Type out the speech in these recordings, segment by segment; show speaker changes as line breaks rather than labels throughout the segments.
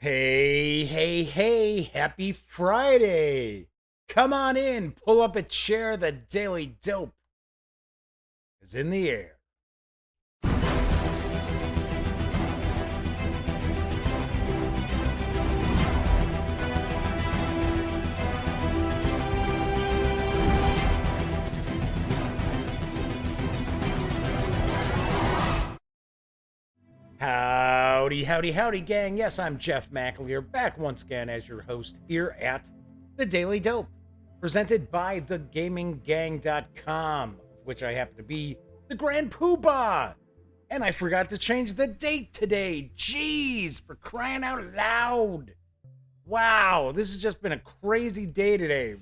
Hey, hey, hey, happy Friday. Come on in, pull up a chair, the Daily Dope is in the air. Howdy, howdy, howdy, gang. Yes, I'm Jeff McAleer, back once again as your host here at the Daily Dope, presented by thegaminggang.com, of which I happen to be the Grand Poobah. And I forgot to change the date today. Jeez, for crying out loud. Wow, this has just been a crazy day today.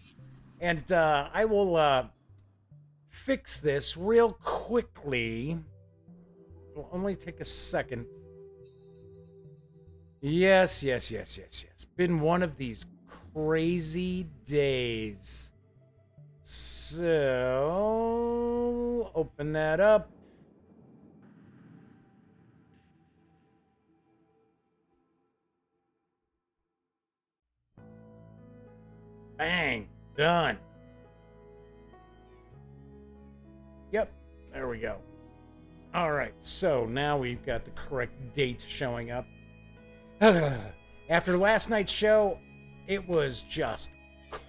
And I will fix this real quickly. It'll only take a second. Yes. Been one of these crazy days. So, open that up. Bang, done. Yep, there we go. All right, so now we've got the correct date showing up. After last night's show, it was just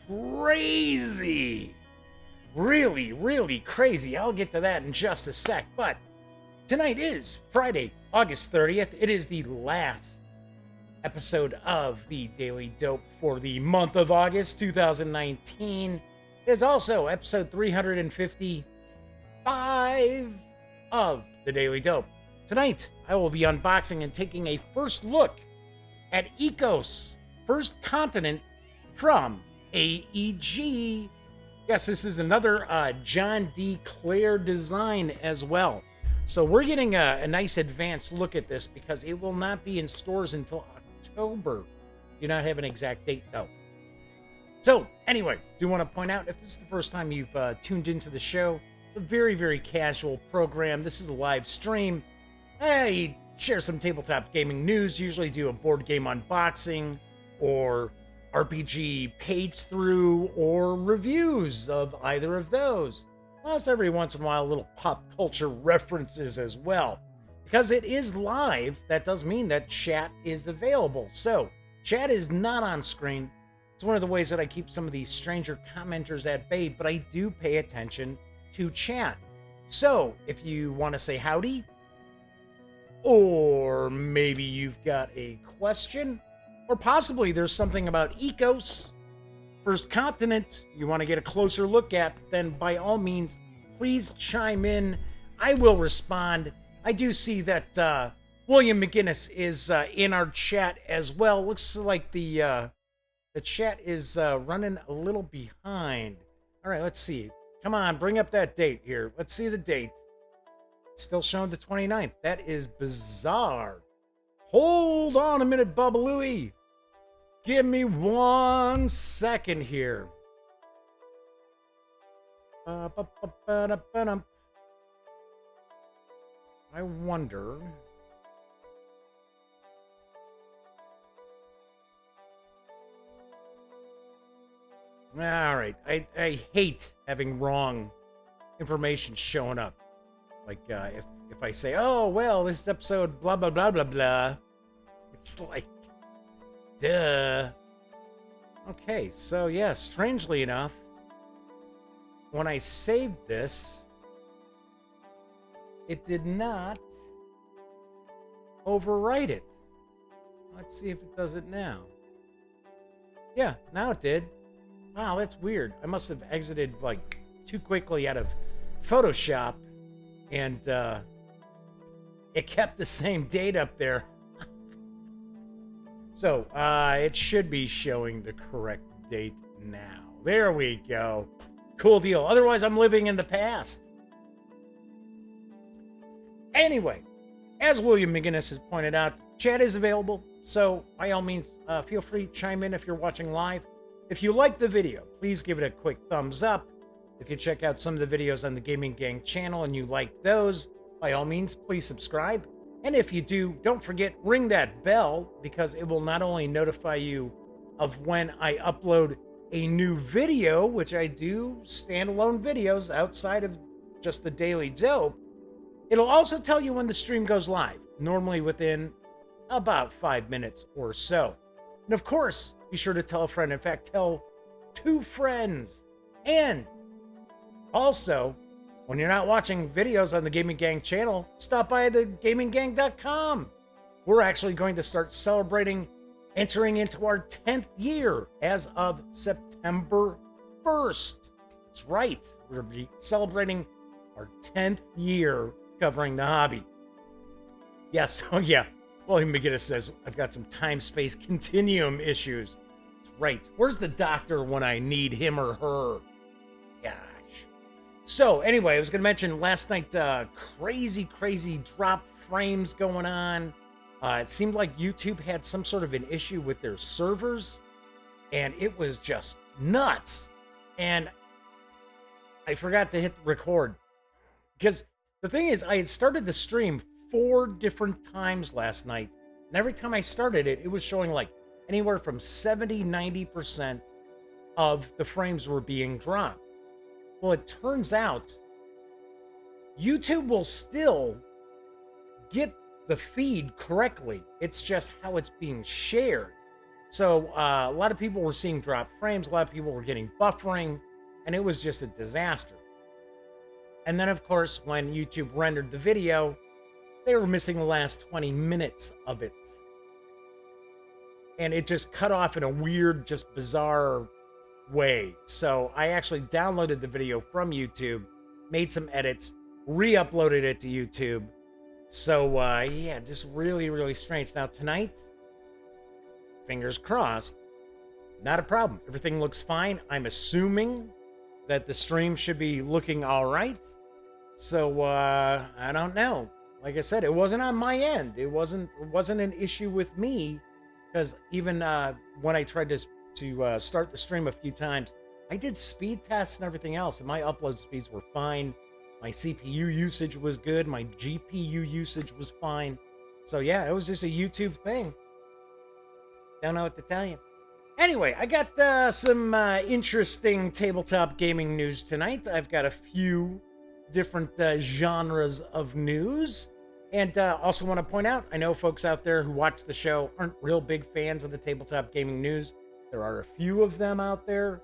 crazy. Really crazy. I'll get to that in just a sec. But tonight is Friday, August 30th. It is the last episode of the Daily Dope for the month of August 2019. It is also episode 355 of the Daily Dope. Tonight, I will be unboxing and taking a first look at Ecos, First Continent from AEG. Yes, this is another John D. Clair design as well. So we're getting a nice advanced look at this because it will not be in stores until October. Do not have an exact date though. So anyway, do want to point out, if this is the first time you've tuned into the show, it's a very casual program. This is a live stream. I share some tabletop gaming news, usually do a board game unboxing or RPG page through or reviews of either of those. Plus every once in a while little pop culture references as well. Because it is live, that does mean that chat is available. So chat is not on screen. It's one of the ways that I keep some of these stranger commenters at bay, but I do pay attention to chat. So if you want to say howdy, or maybe you've got a question, or possibly there's something about Ecos, First Continent, you want to get a closer look at, then by all means, please chime in. I will respond. I do see that William McGinnis is in our chat as well. Looks like the chat is running a little behind. All right, let's see. Come on, bring up that date here. Let's see the date. Still showing the 29th. That is bizarre. Hold on a minute, Bubba Louie. Give me 1 second here. I wonder. All right. I hate having wrong information showing up. Like, if I say, oh, well, this is episode blah, blah, blah, blah, blah. It's like, duh. Okay, so yeah, strangely enough, when I saved this, it did not overwrite it. Let's see if it does it now. Yeah, now it did. Wow, that's weird. I must have exited, like, too quickly out of Photoshop. And it kept the same date up there. So it should be showing the correct date now. There we go. Cool deal. Otherwise, I'm living in the past. Anyway, as William McGinnis has pointed out, chat is available. So by all means, feel free to chime in if you're watching live. If you like the video, please give it a quick thumbs up. If you check out some of the videos on the Gaming Gang channel and you like those, by all means, please subscribe. And if you do, don't forget, ring that bell, because it will not only notify you of when I upload a new video, which I do standalone videos outside of just the Daily Dope. It'll also tell you when the stream goes live, normally within about 5 minutes or so. And of course, be sure to tell a friend. In fact, tell 2 friends. And also, when you're not watching videos on the Gaming Gang channel, stop by the gaminggang.com. We're actually going to start celebrating entering into our 10th year as of September 1st. That's right. We're going to be celebrating our 10th year covering the hobby. Yes, oh yeah. William McGinnis says, I've got some time-space continuum issues. That's right. Where's the doctor when I need him or her? Gosh. So, anyway, I was going to mention last night, crazy drop frames going on. It seemed like YouTube had some sort of an issue with their servers, and it was just nuts. And I forgot to hit record. Because the thing is, I had started the stream 4 different times last night, and every time I started it, it was showing like anywhere from 70-90% of the frames were being dropped. Well, it turns out YouTube will still get the feed correctly. It's just how it's being shared. So a lot of people were seeing drop frames, a lot of people were getting buffering, and it was just a disaster. And then, of course, when YouTube rendered the video, they were missing the last 20 minutes of it. And it just cut off in a weird, just bizarre way. So I actually downloaded the video from YouTube, made some edits, re-uploaded it to YouTube. So, yeah, just really strange. Now, tonight, fingers crossed, not a problem. Everything looks fine. I'm assuming that the stream should be looking all right. So, I don't know. Like I said, it wasn't on my end. It wasn't an issue with me, because even when I tried to start the stream a few times, I did speed tests and everything else, and my upload speeds were fine. My CPU usage was good. My GPU usage was fine. So yeah, it was just a YouTube thing. Don't know what to tell you. Anyway, I got some interesting tabletop gaming news tonight. I've got a few different genres of news. And also want to point out, I know folks out there who watch the show aren't real big fans of the tabletop gaming news. There are a few of them out there.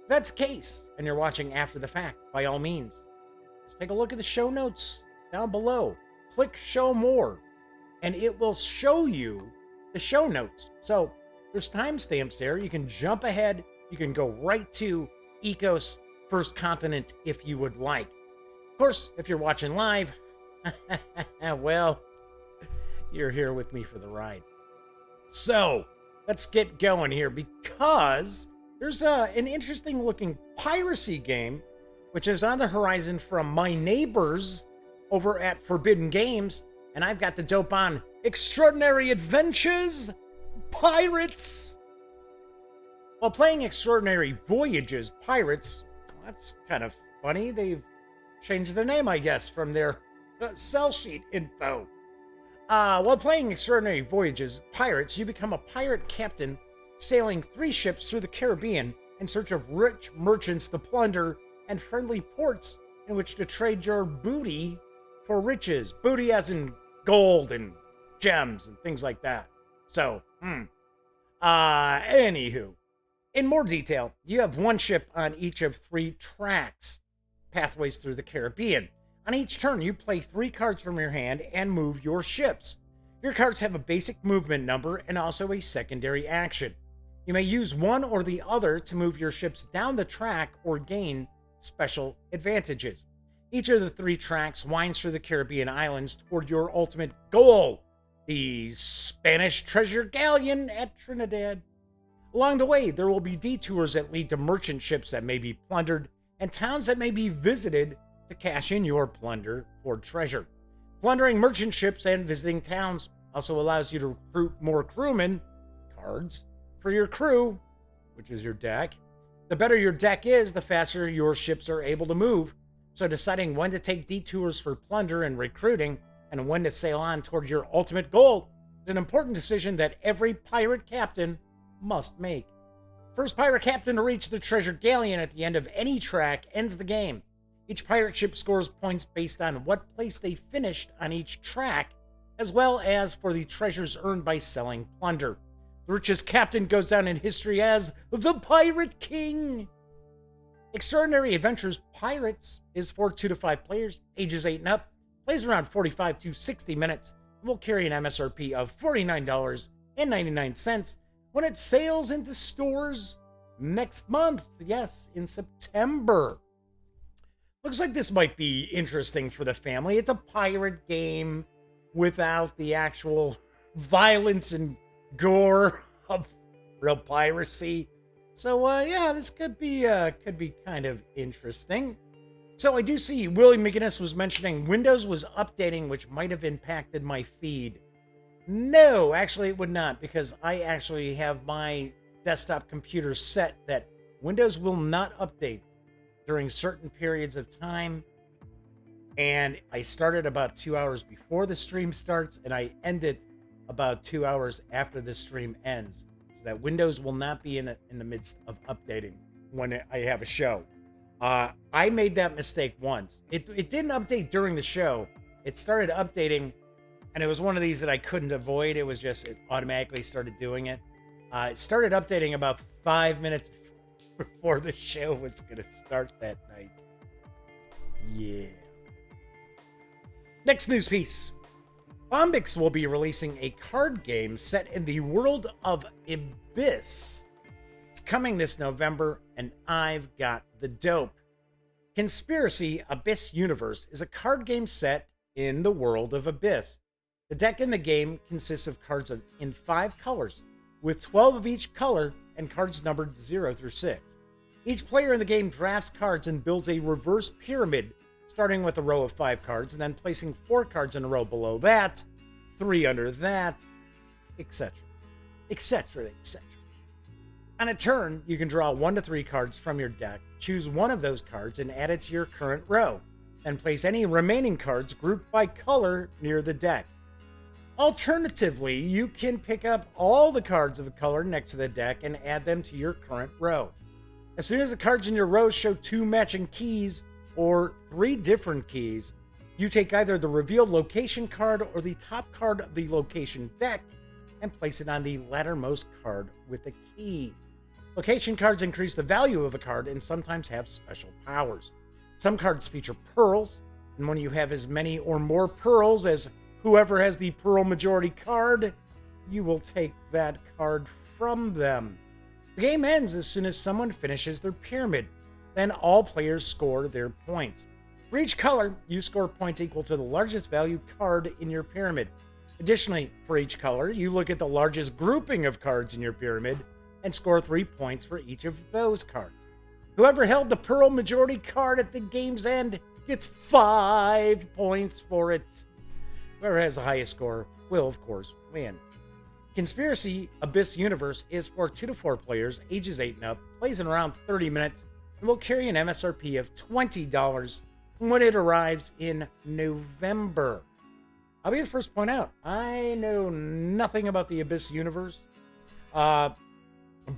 If that's the case, and you're watching after the fact, by all means, just take a look at the show notes down below. Click show more, and it will show you the show notes. So there's timestamps there. You can jump ahead. You can go right to Ecos First Continent if you would like. Of course, if you're watching live, well, you're here with me for the ride. So let's get going here, because there's an interesting looking piracy game which is on the horizon from my neighbors over at Forbidden Games, and I've got the dope on Extraordinary Adventures Pirates. While playing Extraordinary Voyages Pirates, well, that's kind of funny. They've changed their name, I guess, from their sell sheet info. While playing Extraordinary Voyages Pirates, you become a pirate captain sailing 3 ships through the Caribbean in search of rich merchants to plunder and friendly ports in which to trade your booty for riches. Booty as in gold and gems and things like that. So, anywho, in more detail, you have 1 ship on each of 3 tracks, pathways through the Caribbean. On each turn, you play 3 cards from your hand and move your ships. Your cards have a basic movement number and also a secondary action. You may use one or the other to move your ships down the track or gain special advantages. Each of the 3 tracks winds through the Caribbean islands toward your ultimate goal, the Spanish treasure galleon at Trinidad. Along the way, there will be detours that lead to merchant ships that may be plundered and towns that may be visited to cash in your plunder or treasure. Plundering merchant ships and visiting towns also allows you to recruit more crewmen, cards, for your crew, which is your deck. The better your deck is, the faster your ships are able to move. So deciding when to take detours for plunder and recruiting and when to sail on towards your ultimate goal is an important decision that every pirate captain must make. First pirate captain to reach the treasure galleon at the end of any track ends the game. Each pirate ship scores points based on what place they finished on each track, as well as for the treasures earned by selling plunder. The richest captain goes down in history as the Pirate King. Extraordinary Adventures Pirates is for 2 to 5 players, ages 8 and up, plays around 45 to 60 minutes, and will carry an MSRP of $49.99 when it sails into stores next month. Yes, in September. Looks like this might be interesting for the family. It's a pirate game without the actual violence and gore of real piracy. So, yeah, this could be kind of interesting. So I do see Willie McGinnis was mentioning Windows was updating, which might have impacted my feed. No, actually it would not, because I actually have my desktop computer set that Windows will not update during certain periods of time. And I started about 2 hours before the stream starts, and I end it about 2 hours after the stream ends. So that Windows will not be in the midst of updating when I have a show. I made that mistake once. It didn't update during the show. It started updating, and it was one of these that I couldn't avoid. It was just, it automatically started doing it. It started updating about 5 minutes before the show was going to start that night. Yeah. Next news piece. Bombyx will be releasing a card game set in the world of Abyss. It's coming this November, and I've got the dope. Conspiracy Abyss Universe is a card game set in the world of Abyss. The deck in the game consists of cards in 5 colors, with 12 of each color and cards numbered 0 through 6. Each player in the game drafts cards and builds a reverse pyramid, starting with a row of 5 cards and then placing 4 cards in a row below that, 3 under that, etc. etc. etc. On a turn, you can draw 1 to 3 cards from your deck, choose one of those cards and add it to your current row, and place any remaining cards grouped by color near the deck. Alternatively, you can pick up all the cards of a color next to the deck and add them to your current row. As soon as the cards in your row show 2 matching keys or 3 different keys, you take either the revealed location card or the top card of the location deck and place it on the lattermost card with a key. Location cards increase the value of a card and sometimes have special powers. Some cards feature pearls, and when you have as many or more pearls as whoever has the pearl majority card, you will take that card from them. The game ends as soon as someone finishes their pyramid. Then all players score their points. For each color, you score points equal to the largest value card in your pyramid. Additionally, for each color, you look at the largest grouping of cards in your pyramid and score 3 points for each of those cards. Whoever held the pearl majority card at the game's end gets 5 points for it. Whoever has the highest score will, of course, win. Conspiracy Abyss Universe is for 2 to 4 players, ages 8 and up, plays in around 30 minutes, and will carry an MSRP of $20 when it arrives in November. I'll be the first to point out, I know nothing about the Abyss Universe.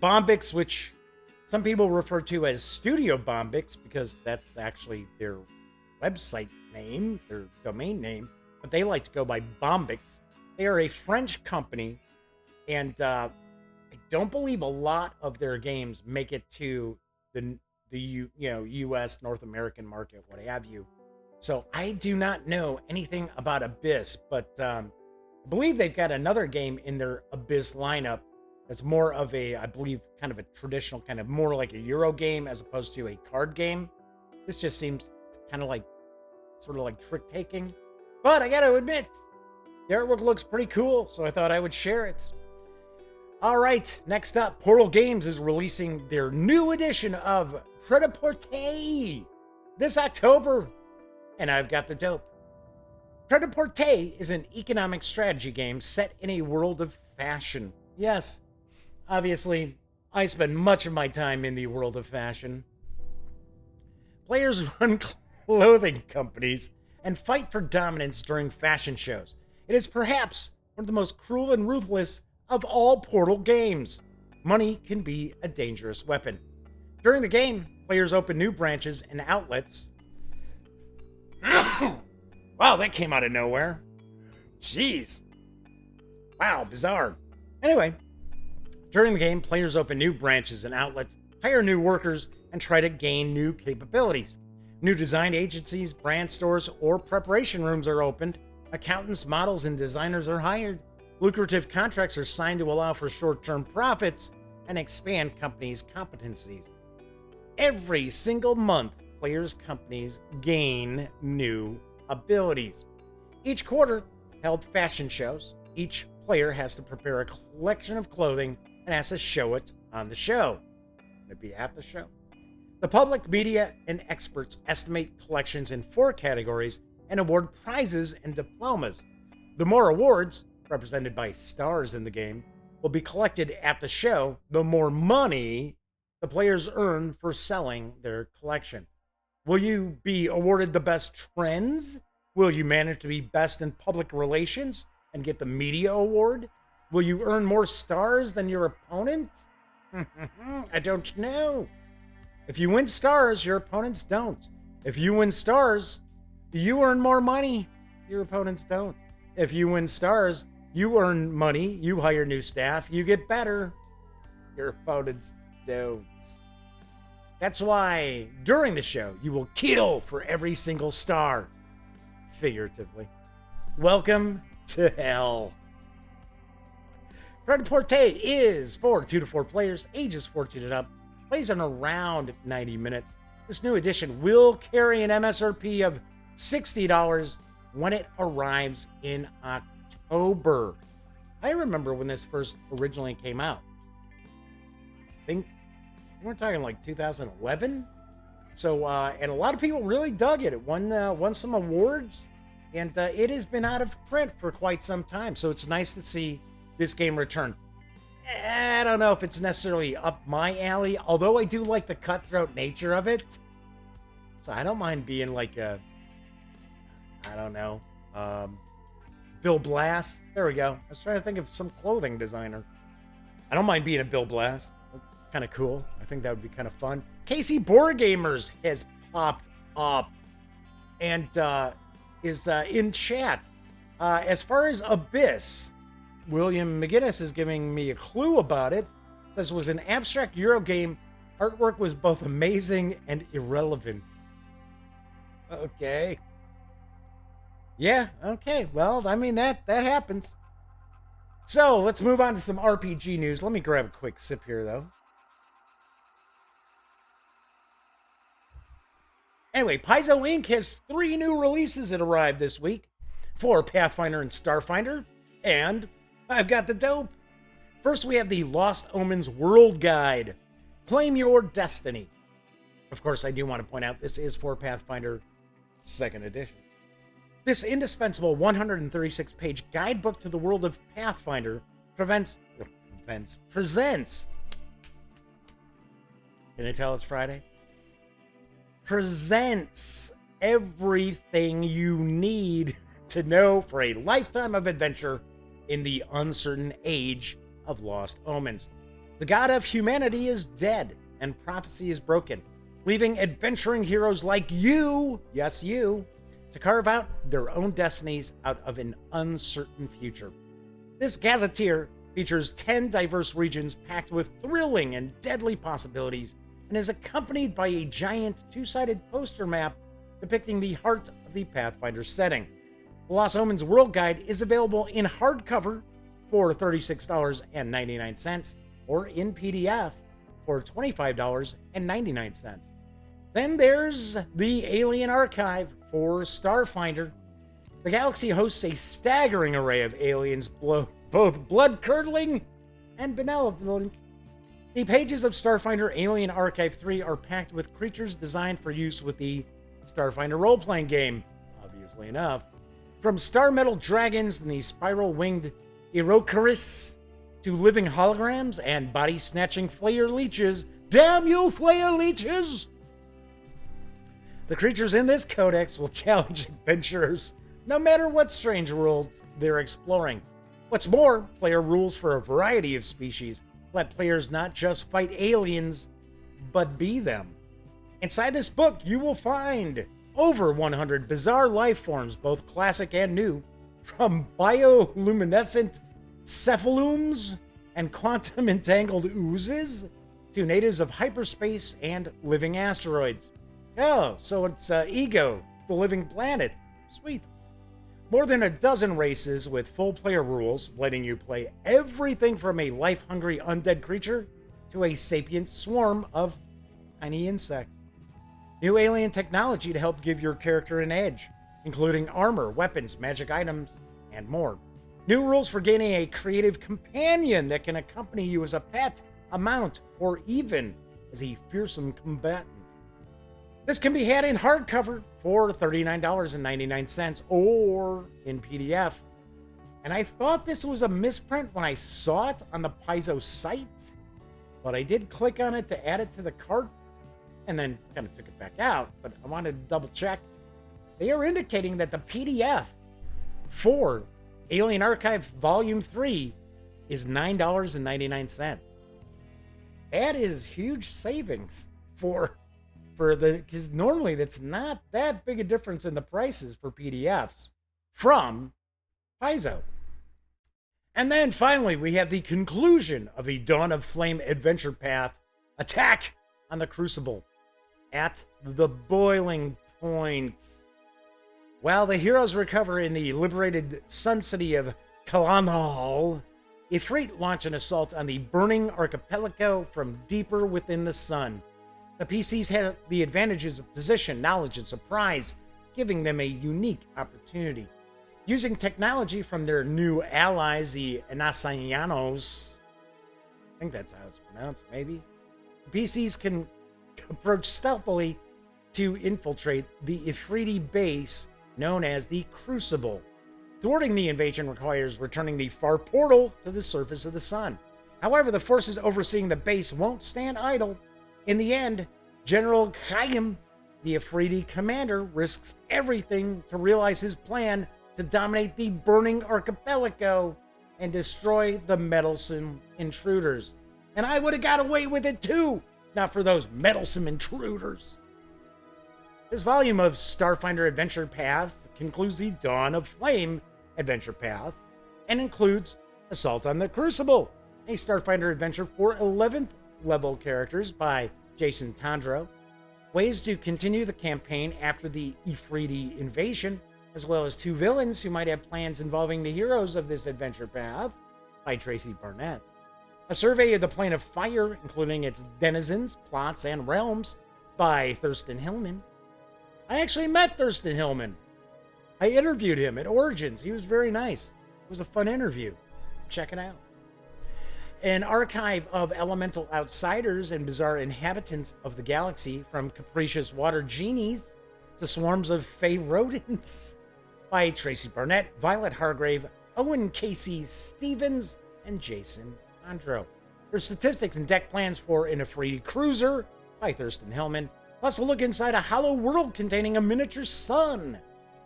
Bombyx, which some people refer to as Studio Bombyx because that's actually their website name, their domain name, but they like to go by Bombyx. They are a French company, and I don't believe a lot of their games make it to the U.S. North American market, what have you. So I do not know anything about Abyss, but I believe they've got another game in their Abyss lineup that's more of a, I believe, kind of a traditional, kind of more like a Euro game as opposed to a card game. This just seems kind of like, sort of like trick taking. But I gotta admit, the artwork looks pretty cool, so I thought I would share it. All right, next up, Portal Games is releasing their new edition of Pret-a-Porter this October, and I've got the dope. Pret-a-Porter is an economic strategy game set in a world of fashion. Yes, obviously, I spend much of my time in the world of fashion. Players run clothing companies and fight for dominance during fashion shows. It is perhaps one of the most cruel and ruthless of all Portal games. Money can be a dangerous weapon. During the game, players open new branches and outlets. Wow, that came out of nowhere. Jeez. Wow, bizarre. Anyway, during the game, players open new branches and outlets, hire new workers, and try to gain new capabilities. New design agencies, brand stores, or preparation rooms are opened. Accountants, models, and designers are hired. Lucrative contracts are signed to allow for short-term profits and expand companies' competencies. Every single month, players' companies gain new abilities. Each quarter held fashion shows. Each player has to prepare a collection of clothing and has to show it on the show. It'd be at the show. The public, media, and experts estimate collections in 4 categories and award prizes and diplomas. The more awards, represented by stars in the game, will be collected at the show, the more money the players earn for selling their collection. Will you be awarded the best trends? Will you manage to be best in public relations and get the media award? Will you earn more stars than your opponent? I don't know. If you win stars, your opponents don't. If you win stars, you earn more money. Your opponents don't. If you win stars, you earn money, you hire new staff, you get better. Your opponents don't. That's why during the show, you will kill for every single star. Figuratively. Welcome to hell. Pret-a-Porter is for 2 to 4 players, ages 14 and up, plays in around 90 minutes. This new edition will carry an MSRP of $60 when it arrives in October. I remember when this first originally came out. I think we're talking like 2011. So, and a lot of people really dug it. It won some awards, and it has been out of print for quite some time. So it's nice to see this game return. I don't know if it's necessarily up my alley, although I do like the cutthroat nature of it. So I don't mind being like a, I don't know, Bill Blass. There we go. I was trying to think of some clothing designer. I don't mind being a Bill Blass. That's kind of cool. I think that would be kind of fun. Casey Board Gamers has popped up and is in chat. As far as Abyss, William McGinnis is giving me a clue about it. Says it was an abstract Euro game. Artwork was both amazing and irrelevant. Okay. Yeah, okay. Well, I mean, that happens. So, let's move on to some RPG news. Let me grab a quick sip here, though. Anyway, Paizo Inc. has 3 new releases that arrived this week for Pathfinder and Starfinder, and I've got the dope. First, we have the Lost Omens World Guide. Claim your destiny. Of course, I do want to point out this is for Pathfinder 2nd edition. This indispensable 136-page guidebook to the world of Pathfinder presents. Can I tell it's Friday? Presents everything you need to know for a lifetime of adventure in the uncertain age of Lost Omens. The god of humanity is dead, and prophecy is broken, leaving adventuring heroes like you, yes you, to carve out their own destinies out of an uncertain future. This gazetteer features 10 diverse regions packed with thrilling and deadly possibilities, and is accompanied by a giant 2-sided poster map depicting the heart of the Pathfinder setting. The Lost Omens World Guide is available in hardcover for $36.99 or in PDF for $25.99. Then there's the Alien Archive for Starfinder. The galaxy hosts a staggering array of aliens, both blood-curdling and benevolent. The pages of Starfinder Alien Archive 3 are packed with creatures designed for use with the Starfinder role-playing game, obviously enough. From star metal dragons and the spiral-winged Irocaris to living holograms and body-snatching flayer leeches. Damn you, flayer leeches! The creatures in this codex will challenge adventurers no matter what strange worlds they're exploring. What's more, player rules for a variety of species let players not just fight aliens, but be them. Inside this book, you will find over 100 bizarre life forms, both classic and new, from bioluminescent cephalums and quantum entangled oozes to natives of hyperspace and living asteroids. Oh, so it's Ego, the living planet. Sweet. More than a dozen races with full player rules, letting you play everything from a life-hungry undead creature to a sapient swarm of tiny insects. New alien technology to help give your character an edge, including armor, weapons, magic items, and more. New rules for gaining a creative companion that can accompany you as a pet, a mount, or even as a fearsome combatant. This can be had in hardcover for $39.99 or in PDF. And I thought this was a misprint when I saw it on the Paizo site, but I did click on it to add it to the cart and then kind of took it back out. But I wanted to double check. They are indicating that the PDF for Alien Archive Volume 3 is $9.99. That is huge savings for because normally that's not that big a difference in the prices for PDFs from Paizo. And then finally, we have the conclusion of the Dawn of Flame adventure path, Attack on the Crucible, at the boiling point. While the heroes recover in the liberated sun city of Kalanal, Ifrit launch an assault on the burning archipelago from deeper within the sun. The PCs have the advantages of position, knowledge, and surprise, giving them a unique opportunity. Using technology from their new allies, the Anasayanos, I think that's how it's pronounced, maybe. The PCs can approach stealthily to infiltrate the Ifriti base known as the Crucible. Thwarting the invasion requires returning the far portal to the surface of the sun. However, the forces overseeing the base won't stand idle. In the end, General Chaim, the Ifriti commander, risks everything to realize his plan to dominate the burning archipelago and destroy the meddlesome intruders. And I would have got away with it too, not for those meddlesome intruders. This volume of Starfinder Adventure Path concludes the Dawn of Flame Adventure Path and includes Assault on the Crucible, a Starfinder adventure for 11th level characters by Jason Tondro, ways to continue the campaign after the Ifriti invasion, as well as 2 villains who might have plans involving the heroes of this adventure path by Tracy Barnett, a survey of the Plane of Fire, including its denizens, plots, and realms by Thurston Hillman. I actually met Thurston Hillman. I interviewed him at Origins. He was very nice. It was a fun interview. Check it out. An archive of elemental outsiders and bizarre inhabitants of the galaxy, from capricious water genies to swarms of fey rodents, by Tracy Barnett, Violet Hargrave, Owen Casey Stevens, and Jason Andro. There's statistics and deck plans for an Ifriti cruiser by Thurston Hillman, plus a look inside a hollow world containing a miniature sun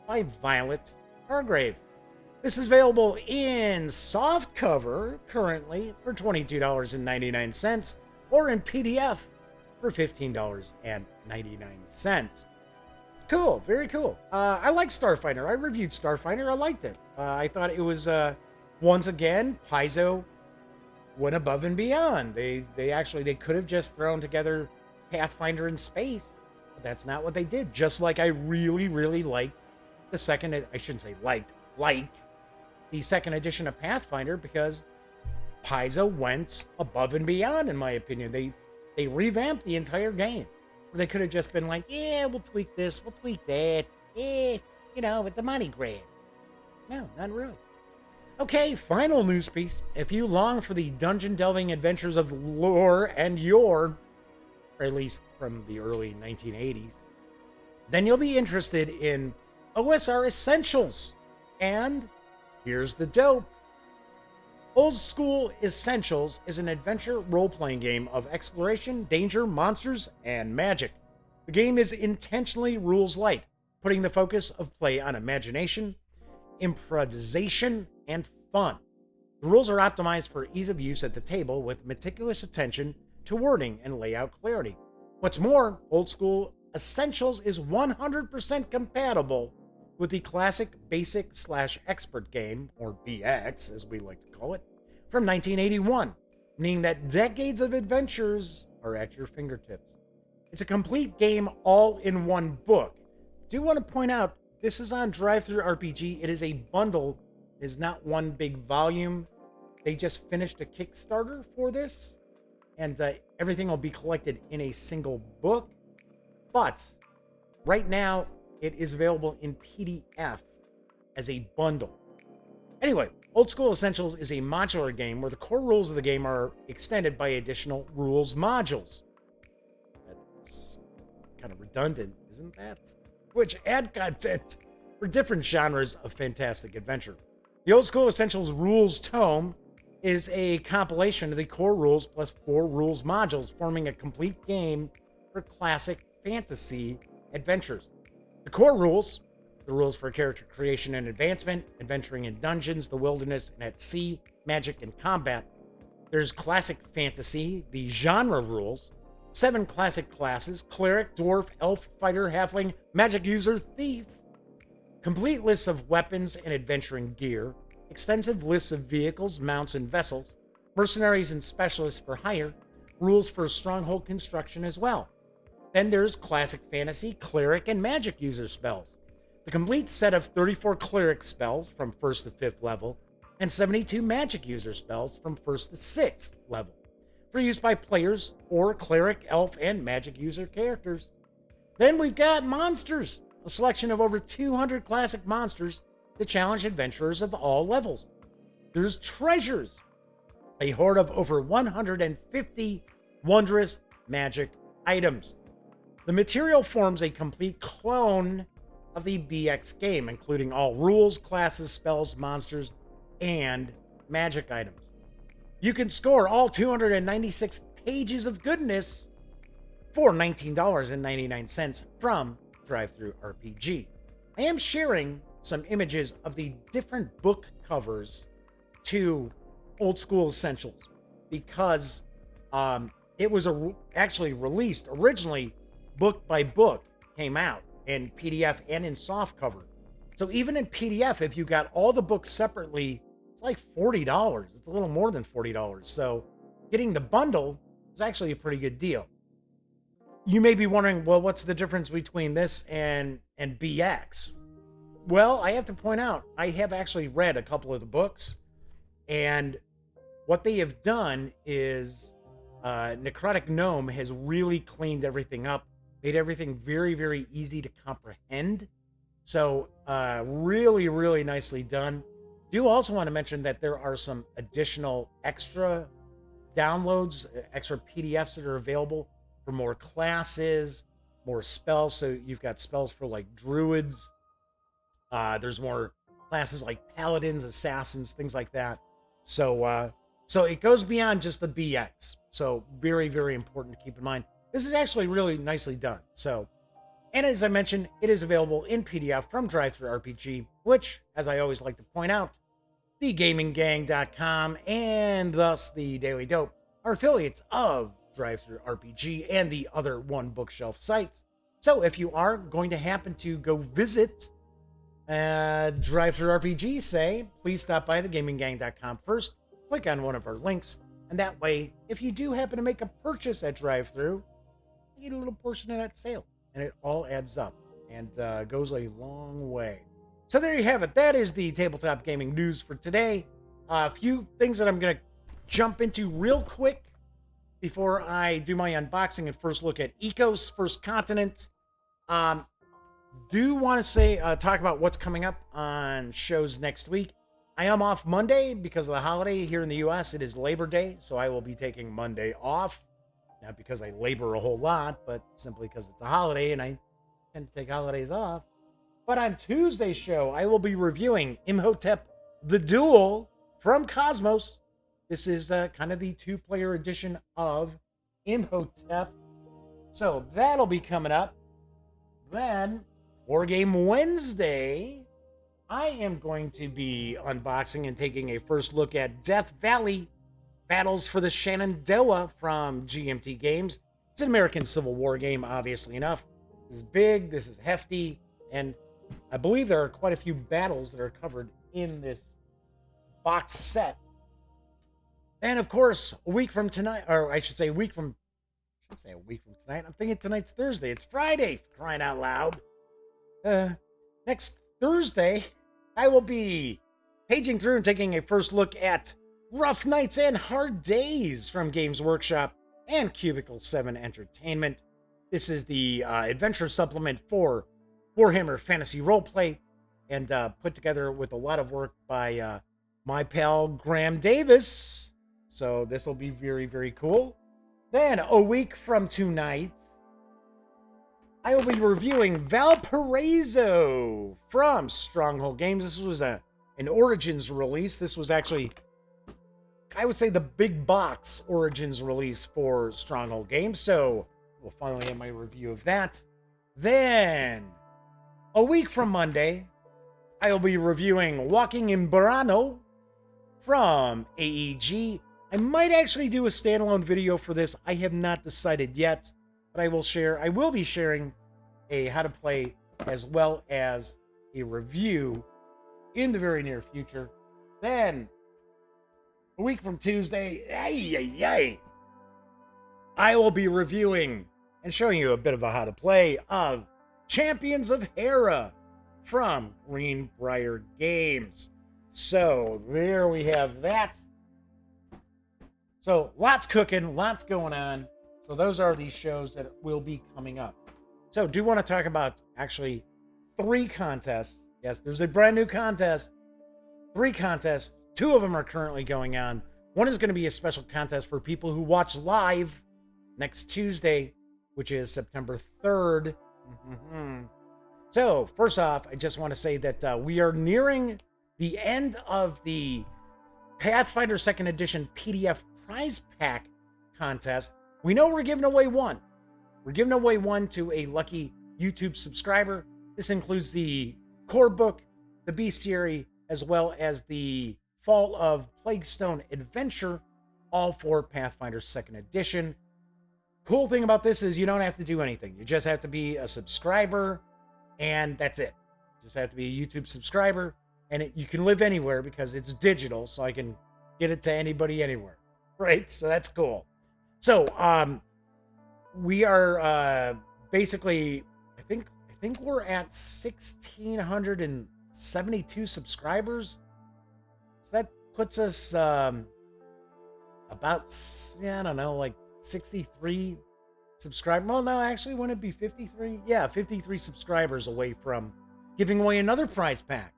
by Violet Hargrave. This is available in softcover currently for $22.99 or in PDF for $15.99. Cool, very cool. I like Starfinder. I reviewed Starfinder. I liked it. I thought it was, once again, Paizo went above and beyond. They could have just thrown together Pathfinder in space, but that's not what they did. Just like I really, really liked the second, I shouldn't say liked, the second edition of Pathfinder, because Paizo went above and beyond, in my opinion. They revamped the entire game. They could have just been like, yeah, we'll tweak this, we'll tweak that. It's a money grab. No, not really. Okay, final news piece. If you long for the dungeon-delving adventures of lore and yore, or at least from the early 1980s, then you'll be interested in OSR Essentials. And here's the dope. Old School Essentials is an adventure role-playing game of exploration, danger, monsters, and magic. The game is intentionally rules light, putting the focus of play on imagination, improvisation, and fun. The rules are optimized for ease of use at the table with meticulous attention to wording and layout clarity. What's more, Old School Essentials is 100% compatible with the classic basic/expert game, or BX as we like to call it, from 1981, meaning that decades of adventures are at your fingertips. It's a complete game all in one book. I do want to point out, this is on Drive-Thru RPG. It is a bundle. It is not one big volume. They just finished a Kickstarter for this, and everything will be collected in a single book. But right now, it is available in PDF as a bundle. Anyway, Old School Essentials is a modular game where the core rules of the game are extended by additional rules modules. That's kind of redundant, isn't that? Which add content for different genres of fantastic adventure. The Old School Essentials Rules Tome is a compilation of the core rules plus 4 rules modules, forming a complete game for classic fantasy adventures. The core rules, the rules for character creation and advancement, adventuring in dungeons, the wilderness, and at sea, magic, and combat. There's classic fantasy, the genre rules, 7 classic classes: cleric, dwarf, elf, fighter, halfling, magic user, thief. Complete lists of weapons and adventuring gear, extensive lists of vehicles, mounts, and vessels, mercenaries and specialists for hire, rules for stronghold construction as well. Then there's classic fantasy, cleric, and magic user spells. The complete set of 34 cleric spells from 1st to 5th level, and 72 magic user spells from 1st to 6th level, for use by players or cleric, elf, and magic user characters. Then we've got monsters, a selection of over 200 classic monsters to challenge adventurers of all levels. There's treasures, a hoard of over 150 wondrous magic items. The material forms a complete clone of the BX game, including all rules, classes, spells, monsters, and magic items. You can score all 296 pages of goodness for $19.99 from Drive-Thru RPG. I am sharing some images of the different book covers to Old School Essentials because it was actually released originally book by book, came out in PDF and in softcover. So even in PDF, if you got all the books separately, it's like $40. It's a little more than $40. So getting the bundle is actually a pretty good deal. You may be wondering, well, what's the difference between this and BX? Well, I have to point out, I have actually read a couple of the books, and what they have done is Necrotic Gnome has really cleaned everything up, made everything very, very easy to comprehend. So really, really nicely done. Do also want to mention that there are some additional extra downloads, extra PDFs that are available for more classes, more spells. So you've got spells for like druids. There's more classes like paladins, assassins, things like that. So it goes beyond just the BX. So very, very important to keep in mind. This is actually really nicely done. So, and as I mentioned, it is available in PDF from Drive-Thru RPG, which, as I always like to point out, thegaminggang.com and thus the Daily Dope are affiliates of Drive-Thru RPG and the other One Bookshelf sites. So if you are going to happen to go visit Drive-Thru RPG, say, please stop by thegaminggang.com first, click on one of our links, and that way, if you do happen to make a purchase at Drive-Thru, you get a little portion of that sale, and it all adds up and goes a long way. So there you have it. That is the tabletop gaming news for today. A few things that I'm going to jump into real quick before I do my unboxing and first look at Ecos, First Continent. Do want to say, talk about what's coming up on shows next week. I am off Monday because of the holiday here in the U.S. It is Labor Day, so I will be taking Monday off. Not because I labor a whole lot, but simply because it's a holiday and I tend to take holidays off. But on Tuesday's show, I will be reviewing Imhotep the Duel from Cosmos. This is kind of the 2-player edition of Imhotep. So that'll be coming up. Then, War Game Wednesday, I am going to be unboxing and taking a first look at Death Valley Battles for the Shenandoah from GMT Games. It's an American Civil War game, obviously enough. This is big, this is hefty, and I believe there are quite a few battles that are covered in this box set. And of course, a week from tonight, or I should say a week from tonight. I'm thinking tonight's Thursday. It's Friday, for crying out loud. Next Thursday, I will be paging through and taking a first look at Rough Nights and Hard Days from Games Workshop and Cubicle 7 Entertainment. This is the adventure supplement for Warhammer Fantasy Roleplay, and put together with a lot of work by my pal Graham Davis. So this will be very, very cool. Then, a week from tonight, I will be reviewing Valparaiso from Stronghold Games. This was an Origins release. This was actually, I would say, the big box Origins release for Stronghold Games. So we'll finally have my review of that. Then, a week from Monday, I will be reviewing Walking in Burano from AEG. I might actually do a standalone video for this. I have not decided yet, but I will be sharing a how to play as well as a review in the very near future. Then, a week from Tuesday, I will be reviewing and showing you a bit of a how to play of Champions of Hera from Greenbrier Games. So, there we have that. So, lots cooking, lots going on. So, those are these shows that will be coming up. So, do want to talk about actually 3 contests. Yes, there's a brand new contest. 3 contests. 2 of them are currently going on. One is going to be a special contest for people who watch live next Tuesday, which is September 3rd. So, first off, I just want to say that we are nearing the end of the Pathfinder 2nd Edition PDF prize pack contest. We know we're giving away one. We're giving away one to a lucky YouTube subscriber. This includes the core book, the bestiary, as well as the Fall of Plaguestone Adventure, all for Pathfinder 2nd Edition. Cool thing about this is you don't have to do anything. You just have to be a subscriber, and that's it. You just have to be a YouTube subscriber, and you can live anywhere because it's digital, so I can get it to anybody anywhere. Right? So that's cool. So, we are basically, I think we're at 1,672 subscribers. So that puts us about, I don't know, like 63 subscribers. Well, no, actually, wouldn't it be 53? Yeah, 53 subscribers away from giving away another prize pack.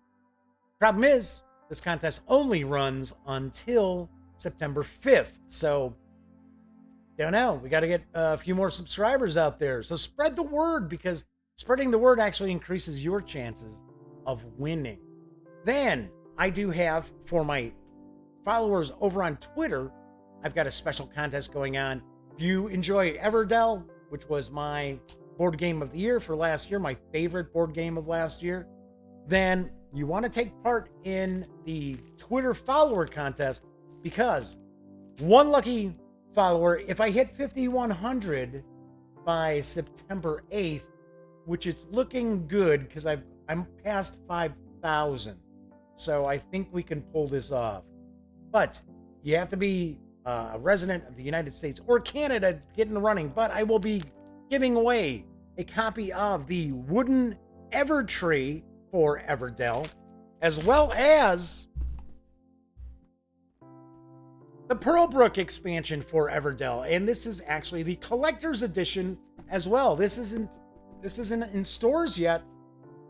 Problem is, this contest only runs until September 5th. So, don't know. We got to get a few more subscribers out there. So spread the word, because spreading the word actually increases your chances of winning. Then I do have, for my followers over on Twitter, I've got a special contest going on. If you enjoy Everdell, which was my board game of the year for last year, my favorite board game of last year, then you want to take part in the Twitter follower contest, because one lucky follower, if I hit 5,100 by September 8th, which is looking good because I'm past 5,000. So I think we can pull this off. But you have to be a resident of the United States or Canada to get in the running. But I will be giving away a copy of the Wooden Evertree for Everdell, as well as the Pearlbrook expansion for Everdell. And this is actually the collector's edition as well. This isn't in stores yet.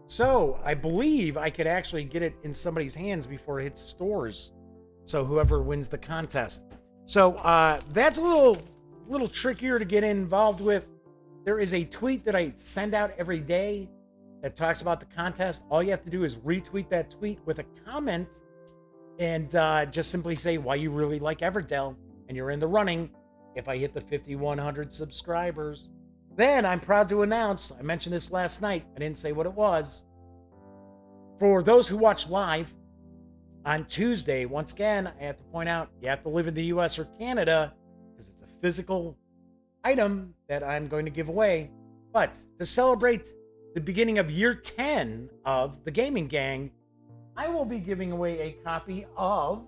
So I believe I could actually get it in somebody's hands before it hits stores. So whoever wins the contest. So that's a little trickier to get involved with. There is a tweet that I send out every day that talks about the contest. All you have to do is retweet that tweet with a comment and just simply say why you really like Everdell, and you're in the running if I hit the 5,100 subscribers. then I'm proud to announce, I mentioned this last night, I didn't say what it was. For those who watch live on Tuesday, once again, I have to point out, you have to live in the US or Canada because it's a physical item that I'm going to give away. But to celebrate the beginning of year 10 of the Gaming Gang, I will be giving away a copy of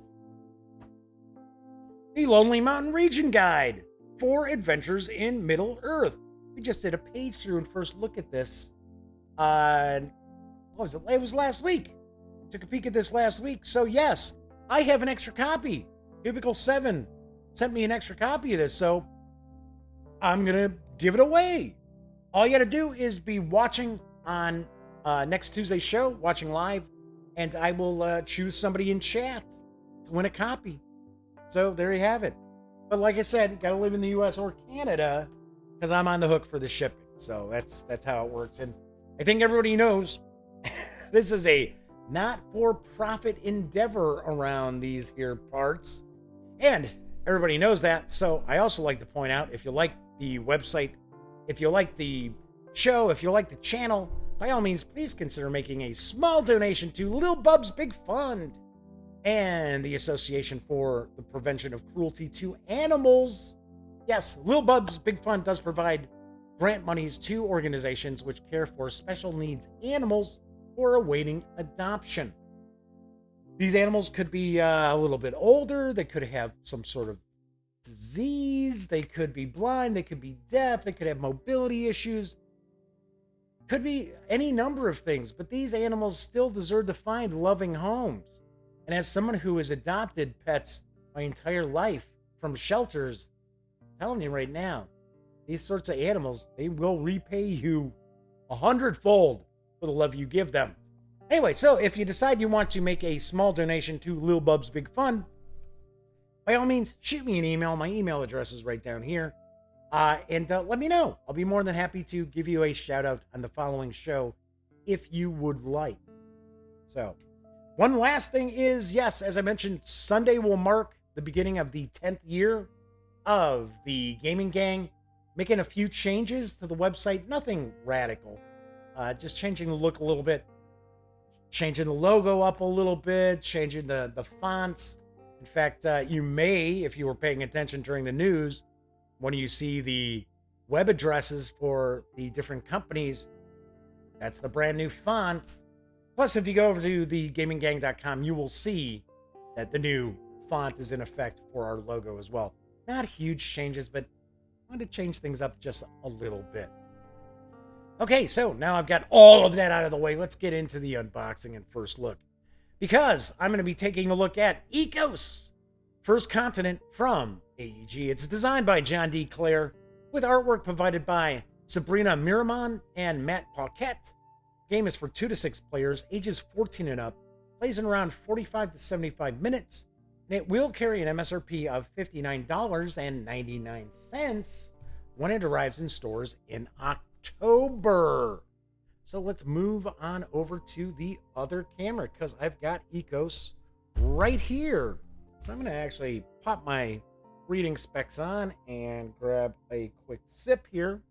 the Lonely Mountain Region Guide for Adventures in Middle Earth. We just did a page through and first look at this. What was it? It was last week. Took a peek at this last week. So yes, I have an extra copy. Cubicle 7 sent me an extra copy of this, so I'm going to give it away. All you got to do is be watching on next Tuesday's show, watching live, and I will choose somebody in chat to win a copy. So there you have it. But like I said, got to live in the US or Canada because I'm on the hook for the shipping. So that's how it works. And I think everybody knows this is a not-for-profit endeavor around these here parts. And everybody knows that. So I also like to point out, if you like the website, if you like the show, if you like the channel, by all means, please consider making a small donation to Lil Bub's Big Fund and the Association for the Prevention of Cruelty to Animals. Yes, Lil Bub's Big Fund does provide grant monies to organizations which care for special needs animals who are awaiting adoption. These animals could be a little bit older. They could have some sort of disease. They could be blind. They could be deaf. They could have mobility issues. Could be any number of things, but these animals still deserve to find loving homes. And as someone who has adopted pets my entire life from shelters, I'm telling you right now, these sorts of animals, they will repay you 100-fold for the love you give them. Anyway, so if you decide you want to make a small donation to Lil Bub's Big Fund, by all means, shoot me an email. My email address is right down here. And let me know. I'll be more than happy to give you a shout out on the following show if you would like. So, one last thing is, yes, as I mentioned, Sunday will mark the beginning of the 10th year of the Gaming Gang. Making a few changes to the website, nothing radical. Just changing the look a little bit. Changing the logo up a little bit. Changing the fonts. In fact, you may, if you were paying attention during the news, when you see the web addresses for the different companies, that's the brand new font. Plus, if you go over to thegaminggang.com, you will see that the new font is in effect for our logo as well. Not huge changes, but I wanted to change things up just a little bit. Okay, so now I've got all of that out of the way. Let's get into the unboxing and first look. Because I'm going to be taking a look at Ecos, First Continent from AEG. It's designed by John D. Clair, with artwork provided by Sabrina Miramon and Matt Paquette. The game is for 2 to 6 players, ages 14 and up, plays in around 45 to 75 minutes, and it will carry an MSRP of $59.99 when it arrives in stores in October. So let's move on over to the other camera because I've got Ecos right here. So I'm going to actually pop my reading specs on and grab a quick sip here.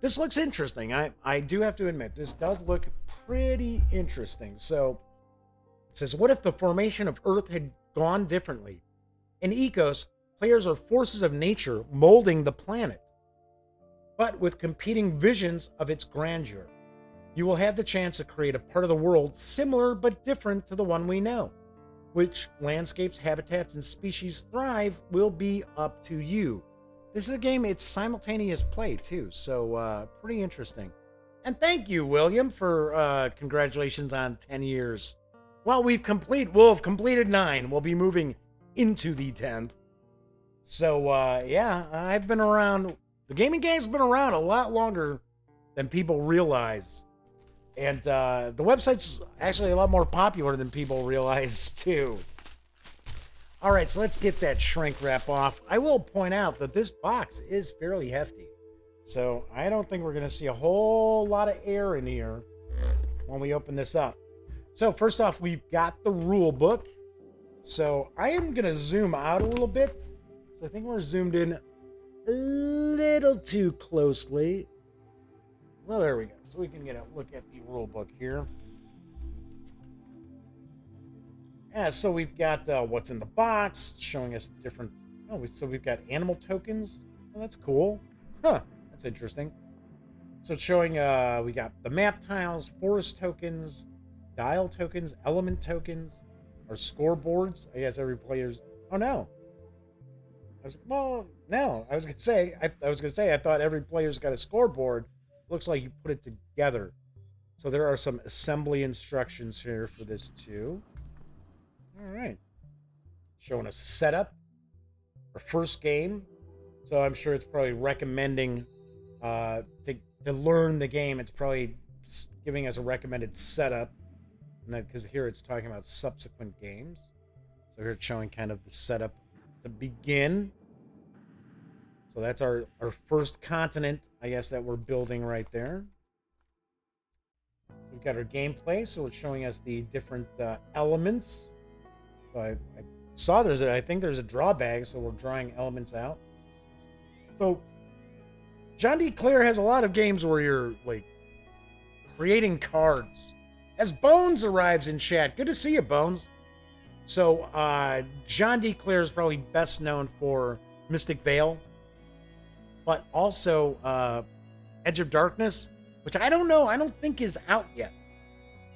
This looks interesting. I do have to admit, this does look pretty interesting. So it says, what if the formation of Earth had gone differently? In Ecos, players are forces of nature molding the planet, but with competing visions of its grandeur. You will have the chance to create a part of the world similar but different to the one we know. Which landscapes, habitats, and species thrive will be up to you. This is a game, it's simultaneous play too, so pretty interesting. And thank you, William, for congratulations on 10 years. Well, we'll have completed 9. We'll be moving into the 10th. So, yeah, I've been around. The Gaming Gang's been around a lot longer than people realize. And the website's actually a lot more popular than people realize, too. All right, so let's get that shrink wrap off. I will point out that this box is fairly hefty. So I don't think we're going to see a whole lot of air in here when we open this up. So first off, we've got the rule book. So I am going to zoom out a little bit. So I think we're zoomed in a little too closely. Well, there we go. So we can get a look at the rule book here. Yeah, so we've got what's in the box, showing us different... Oh, so we've got animal tokens. Oh, that's cool. Huh, that's interesting. So it's showing we got the map tiles, forest tokens, dial tokens, element tokens, our scoreboards. I guess every player's... Oh, no. No. I was gonna say, I thought every player's got a scoreboard. Looks like you put it together. So there are some assembly instructions here for this too. All right. Showing us setup. Our first game. So I'm sure it's probably recommending to learn the game. It's probably giving us a recommended setup. And that because here it's talking about subsequent games. So here it's showing kind of the setup to begin. So that's our first continent, I guess, that we're building right there. So we've got our gameplay, so it's showing us the different elements. So I saw I think there's a draw bag, so we're drawing elements out. So John D. Clair has a lot of games where you're like creating cards. As Bones arrives in chat, good to see you, Bones. So John D. Clair is probably best known for Mystic Vale, but also Edge of Darkness, which I don't know, I don't think is out yet.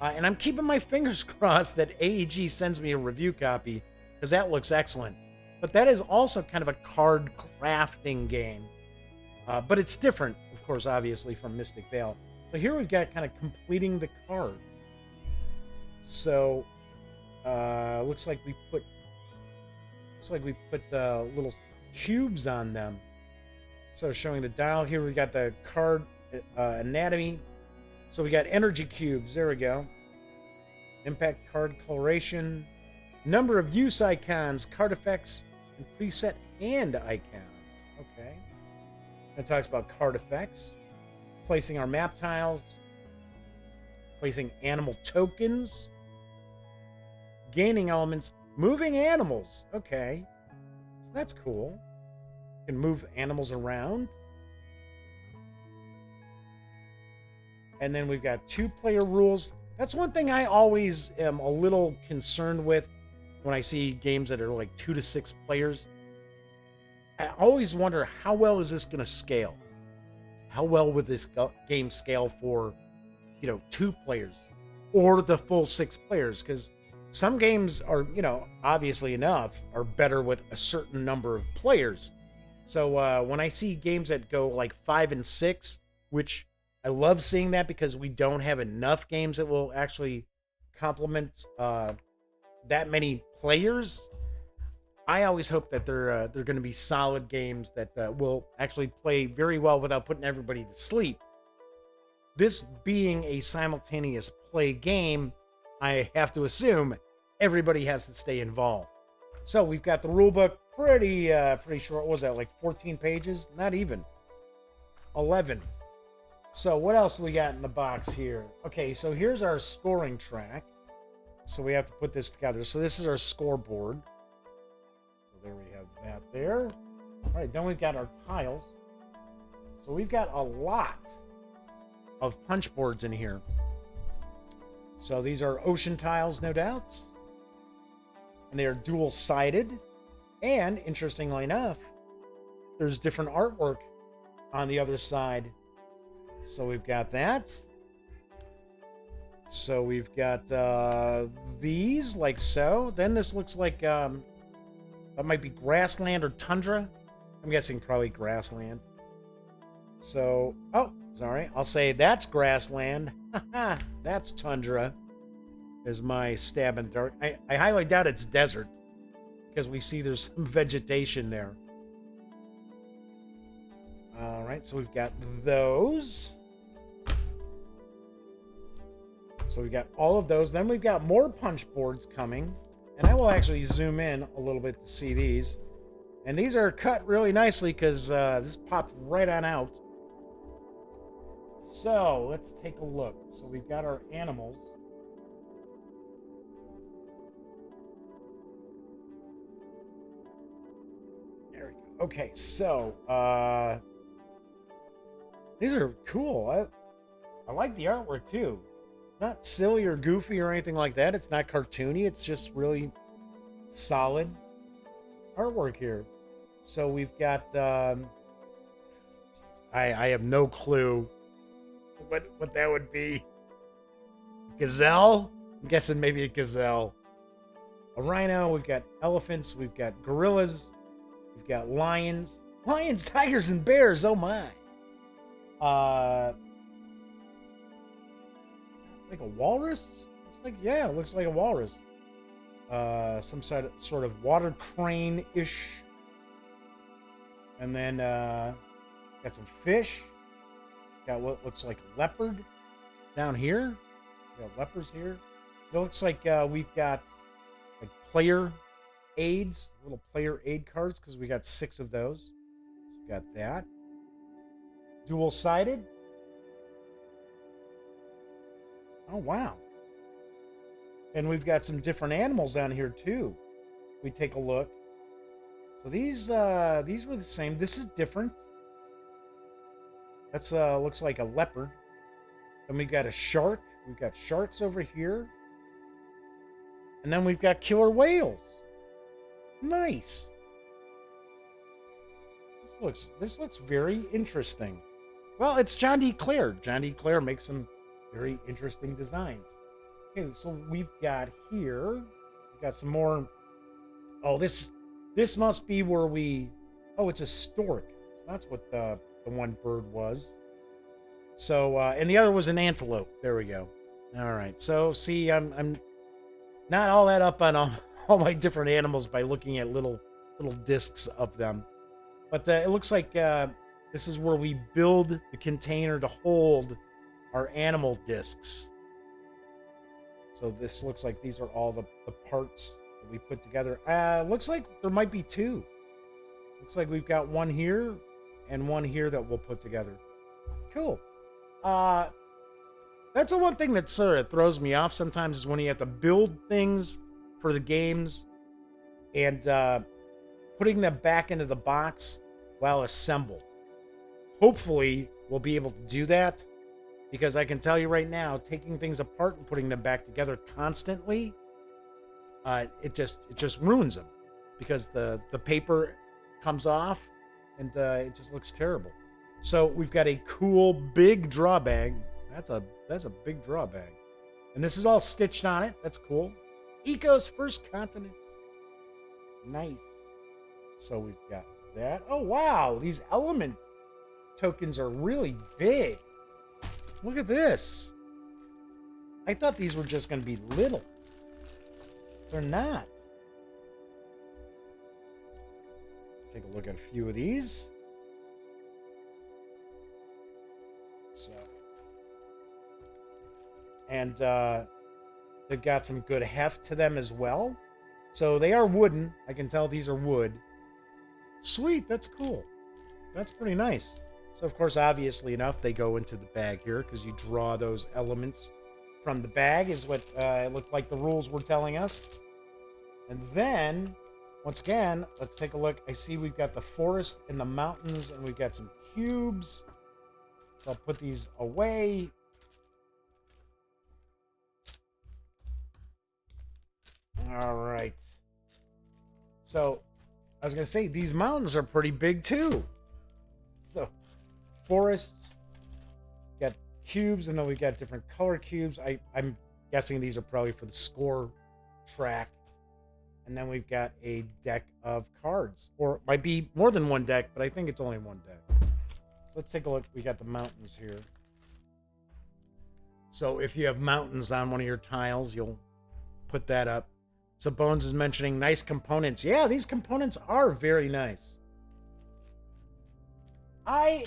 And I'm keeping my fingers crossed that AEG sends me a review copy, because that looks excellent. But that is also kind of a card crafting game. But it's different, of course, obviously, from Mystic Vale. So here we've got kind of completing the card. So looks like we put little cubes on them. So showing the dial here, we've got the card anatomy. So we got energy cubes. There we go. Impact card coloration. Number of use icons, card effects, and preset hand icons. Okay. It talks about card effects. Placing our map tiles. Placing animal tokens. Gaining elements. Moving animals. Okay. So that's cool. You can move animals around. And then we've got 2-player rules. That's one thing I always am a little concerned with when I see games that are like 2 to 6 players. I always wonder, how well is this going to scale? How well would this game scale for, 2 players or the full 6 players? Because some games are, obviously enough, are better with a certain number of players. So when I see games that go like 5 and 6, which I love seeing that because we don't have enough games that will actually complement that many players. I always hope that they're going to be solid games that will actually play very well without putting everybody to sleep. This being a simultaneous play game, I have to assume everybody has to stay involved. So we've got the rule book pretty short. What was that, like 14 pages? Not even. 11. So what else do we got in the box here? Okay, so here's our scoring track. So we have to put this together. So this is our scoreboard. So there we have that there. All right, then we've got our tiles. So we've got a lot of punch boards in here. So these are ocean tiles, no doubt. And they are dual-sided. And, interestingly enough, there's different artwork on the other side. So we've got that. So we've got these, like so. Then this looks like that might be grassland or tundra. I'm guessing probably grassland. So, oh, sorry. I'll say that's grassland. That's tundra. Is my stab in the dark. I highly doubt it's desert, because we see there's some vegetation there. All right, so we've got those. So we've got all of those. Then we've got more punch boards coming. And I will actually zoom in a little bit to see these. And these are cut really nicely because this popped right on out. So let's take a look. So we've got our animals. Okay, so these are cool. I like the artwork too. Not silly or goofy or anything like that. It's not cartoony. It's just really solid artwork here. So we've got I have no clue what that would be. Gazelle? I'm guessing maybe a gazelle. A rhino, we've got elephants, we've got gorillas, we've got lions. Lions, tigers, and bears, oh my. Like a walrus? Looks like a walrus. Some sort of water crane-ish. And then got some fish. Got what looks like a leopard down here. We got leopards here. It looks like we've got like player aids, little player aid cards, because we got 6 of those. So we got that. Dual-sided. Oh, wow. And we've got some different animals down here, too. We take a look. So these were the same. This is different. That's looks like a leopard. Then we've got a shark. We've got sharks over here. And then we've got killer whales. Nice. This looks very interesting. Well, it's John D. Clair. John D. Clair makes some very interesting designs. Okay, so we've got here. We've got some more. Oh, this must be where we. Oh, it's a stork. So that's what the one bird was. So and the other was an antelope. There we go. All right. So see, I'm not all that up on all my different animals by looking at little discs of them. But it looks like this is where we build the container to hold our animal discs. So this looks like these are all the parts that we put together. Looks like there might be 2. Looks like we've got one here and one here that we'll put together. Cool. That's the one thing that sort of throws me off sometimes is when you have to build things for the games and putting them back into the box while assembled. Hopefully, we'll be able to do that because I can tell you right now, taking things apart and putting them back together constantly, it just ruins them because the paper comes off and it just looks terrible. So we've got a cool big draw bag. That's a big draw bag. And this is all stitched on it. That's cool. Eco's first continent. Nice. So we've got that. Oh, wow. These element tokens are really big. Look at this. I thought these were just going to be little. They're not. Take a look at a few of these. So. And they've got some good heft to them as well. So they are wooden. I can tell these are wood. Sweet, that's cool. That's pretty nice. So, of course, obviously enough, they go into the bag here because you draw those elements from the bag is what it looked like the rules were telling us. And then, once again, let's take a look. I see we've got the forest and the mountains, and we've got some cubes. So I'll put these away. All right. So, I was going to say, these mountains are pretty big, too. So, forests, got cubes, and then we've got different color cubes. I'm guessing these are probably for the score track. And then we've got a deck of cards. Or it might be more than one deck, but I think it's only one deck. So let's take a look. We got the mountains here. So if you have mountains on one of your tiles, you'll put that up. So Bones is mentioning nice components. Yeah, these components are very nice. I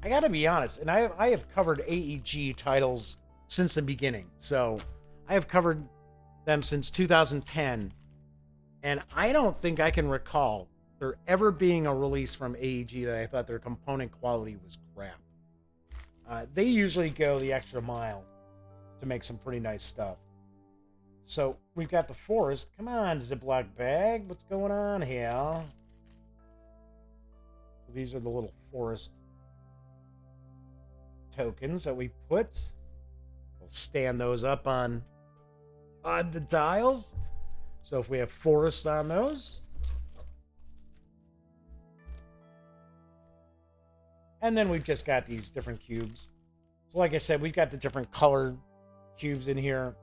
gotta be honest, and I have covered AEG titles since the beginning. So I have covered them since 2010. And I don't think I can recall there ever being a release from AEG that I thought their component quality was crap. They usually go the extra mile to make some pretty nice stuff. So we've got the forest. Come on, Ziploc bag. What's going on here? These are the little forest tokens that we put. We'll stand those up on the tiles. So if we have forests on those. And then we've just got these different cubes. So like I said, we've got the different colored cubes in here.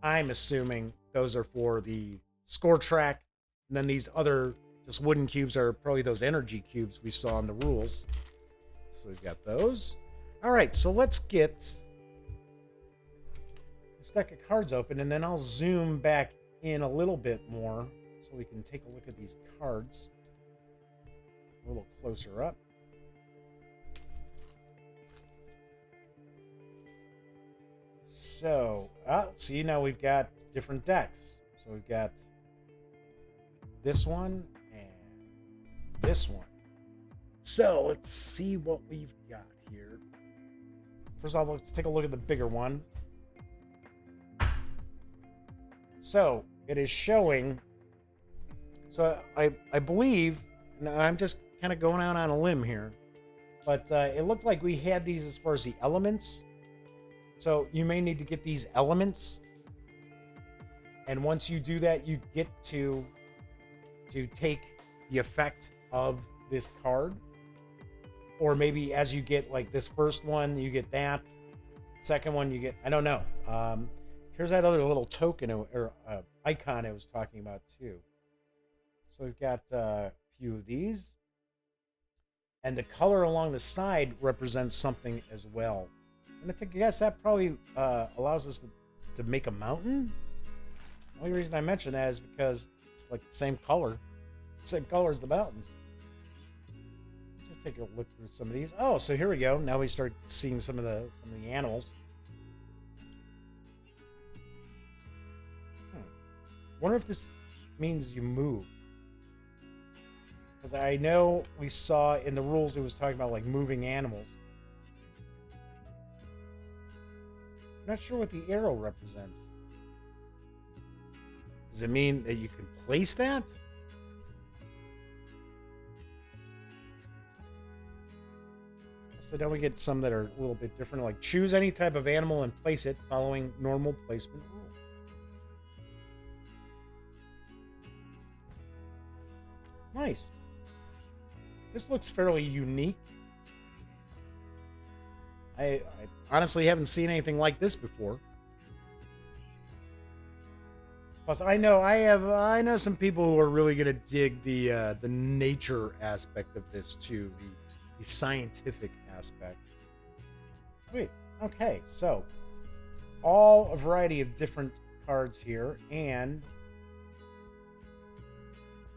I'm assuming those are for the score track. And then these other just wooden cubes are probably those energy cubes we saw in the rules. So we've got those. All right, so let's get this deck of cards open, and then I'll zoom back in a little bit more so we can take a look at these cards a little closer up. So, see, now we've got different decks. So we've got this one and this one. So let's see what we've got here. First off, let's take a look at the bigger one. So it is showing. So I believe, and I'm just kind of going out on a limb here, but it looked like we had these as far as the elements. So you may need to get these elements, and once you do that, you get to take the effect of this card. Or maybe as you get like this first one, you get that. Second one, you get, I don't know. Here's that other little token or icon I was talking about too. So we've got a few of these. And the color along the side represents something as well. I'm going to take a guess that probably allows us to make a mountain. The only reason I mention that is because it's like the same color. Same color as the mountains. Just take a look through some of these. Oh, so here we go. Now we start seeing some of the animals. Wonder if this means you move. Because I know we saw in the rules it was talking about like moving animals. I'm not sure what the arrow represents. Does it mean that you can place that? So then we get some that are a little bit different, like choose any type of animal and place it following normal placement rule. Nice. This looks fairly unique. I honestly haven't seen anything like this before. Plus, I know some people who are really gonna dig the nature aspect of this too, the scientific aspect. Sweet. Okay, so a variety of different cards here, and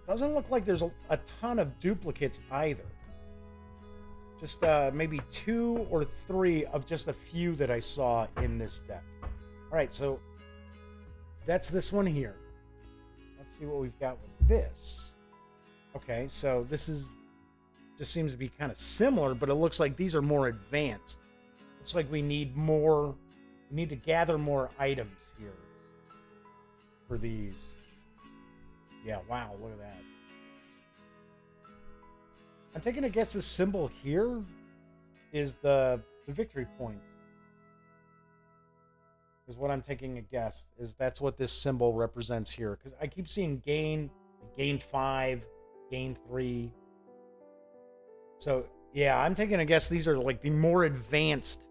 doesn't look like there's a ton of duplicates either. Just maybe 2 or 3 of just a few that I saw in this deck. All right, so that's this one here. Let's see what we've got with this. Okay, so this just seems to be kind of similar, but it looks like these are more advanced. Looks like we need to gather more items here for these. Yeah, wow, look at that. I'm taking a guess this symbol here is the victory points. Is what I'm taking a guess. Is that's what this symbol represents here. Because I keep seeing gain 5, gain 3. So, yeah, I'm taking a guess these are like the more advanced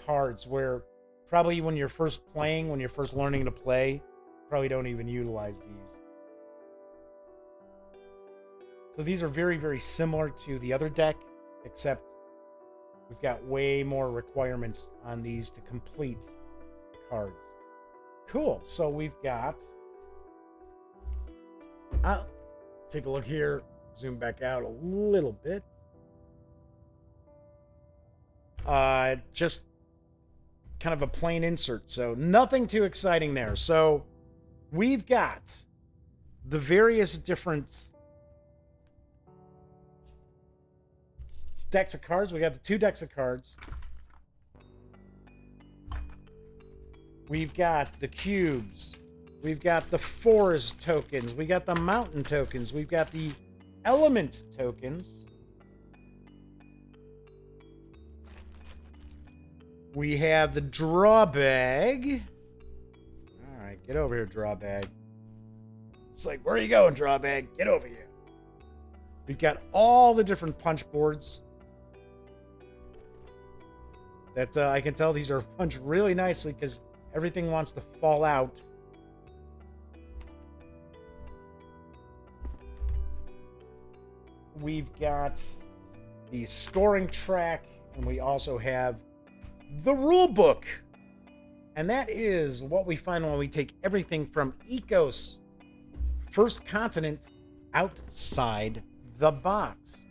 cards where probably when you're first playing, when you're first learning to play, probably don't even utilize these. So these are very, very similar to the other deck, except we've got way more requirements on these to complete the cards. Cool. So we've got... take a look here. Zoom back out a little bit. Just kind of a plain insert, so nothing too exciting there. So we've got the various different decks of cards. We got the 2 decks of cards. We've got the cubes. We've got the forest tokens. We got the mountain tokens. We've got the element tokens. We have the draw bag. All right, get over here, draw bag. It's like, where are you going, draw bag? Get over here. We've got all the different punch boards. That I can tell these are punched really nicely because everything wants to fall out. We've got the scoring track, and we also have the rule book. And that is what we find when we take everything from Ecos First Continent outside the box.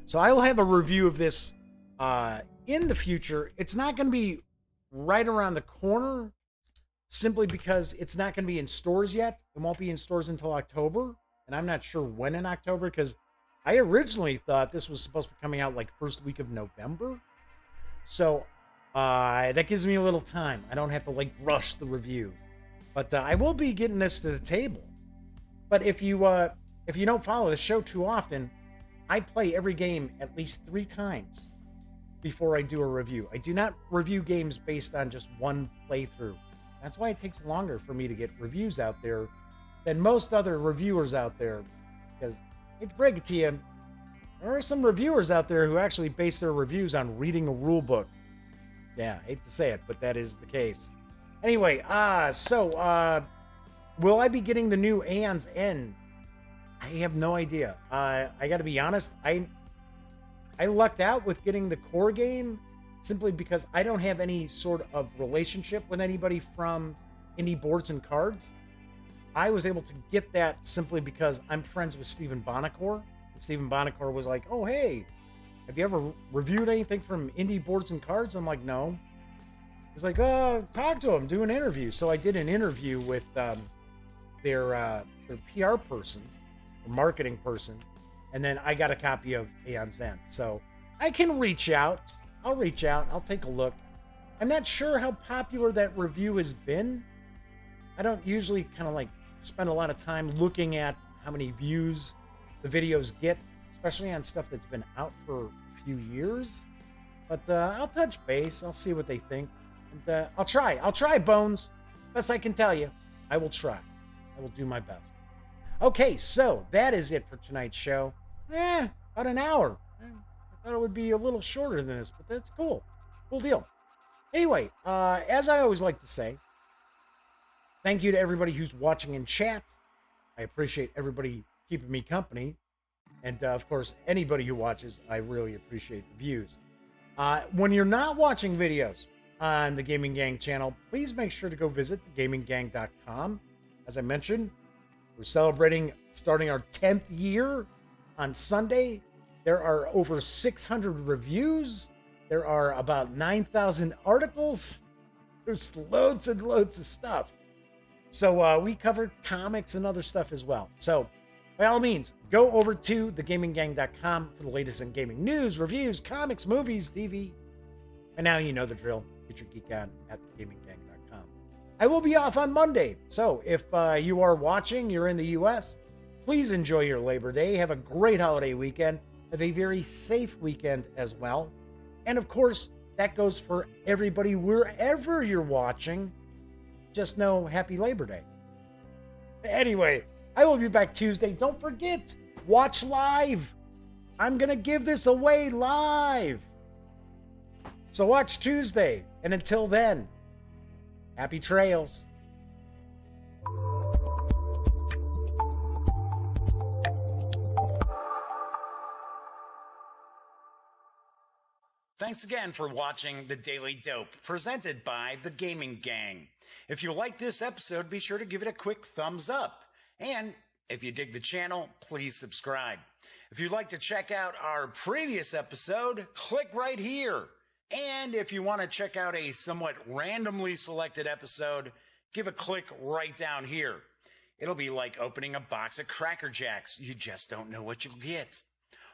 So I will have a review of this in the future. It's not going to be right around the corner simply because it's not going to be in stores yet. It won't be in stores until October. And I'm not sure when in October because I originally thought this was supposed to be coming out like first week of November. So that gives me a little time. I don't have to like rush the review. But I will be getting this to the table. But if you don't follow the show too often, I play every game at least 3 times before I do a review. I do not review games based on just one playthrough. That's why it takes longer for me to get reviews out there than most other reviewers out there. Because, I hate to break it to you, there are some reviewers out there who actually base their reviews on reading a rule book. Yeah, I hate to say it, but that is the case. Anyway, will I be getting the new Aeon's End? I have no idea. I got to be honest. I lucked out with getting the core game simply because I don't have any sort of relationship with anybody from Indie Boards and Cards. I was able to get that simply because I'm friends with Stephen Bonacore. And Stephen Bonacore was like, oh, hey, have you ever reviewed anything from Indie Boards and Cards? I'm like, no. He's like, talk to him, do an interview. So I did an interview with their PR person, or marketing person, and then I got a copy of Aeon's End. So I can reach out. I'll reach out. I'll take a look. I'm not sure how popular that review has been. I don't usually kind of like spend a lot of time looking at how many views the videos get, especially on stuff that's been out for a few years. But I'll touch base. I'll see what they think. And I'll try. I'll try, Bones. Best I can tell you. I will try. I will do my best. Okay, so that is it for tonight's show. About an hour. I thought it would be a little shorter than this, but that's cool. Cool deal. Anyway, as I always like to say, thank you to everybody who's watching in chat. I appreciate everybody keeping me company. And, of course, anybody who watches, I really appreciate the views. When you're not watching videos on the Gaming Gang channel, please make sure to go visit thegaminggang.com. As I mentioned, we're celebrating starting our 10th year on Sunday. There are over 600 reviews. There are about 9,000 articles. There's loads and loads of stuff. So we cover comics and other stuff as well. So by all means, go over to thegaminggang.com for the latest in gaming news, reviews, comics, movies, TV. And now you know the drill. Get your geek on at thegaminggang.com. I will be off on Monday. So if you are watching, you're in the U.S., please enjoy your Labor Day. Have a great holiday weekend. Have a very safe weekend as well. And of course, that goes for everybody wherever you're watching. Just know happy Labor Day. Anyway, I will be back Tuesday. Don't forget, watch live. I'm going to give this away live. So watch Tuesday. And until then, happy trails. Thanks again for watching The Daily Dope, presented by The Gaming Gang. If you like this episode, be sure to give it a quick thumbs up. And if you dig the channel, please subscribe. If you'd like to check out our previous episode, click right here. And if you want to check out a somewhat randomly selected episode, give a click right down here. It'll be like opening a box of Cracker Jacks. You just don't know what you'll get.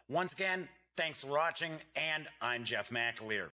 Once again, thanks for watching, and I'm Jeff McAleer.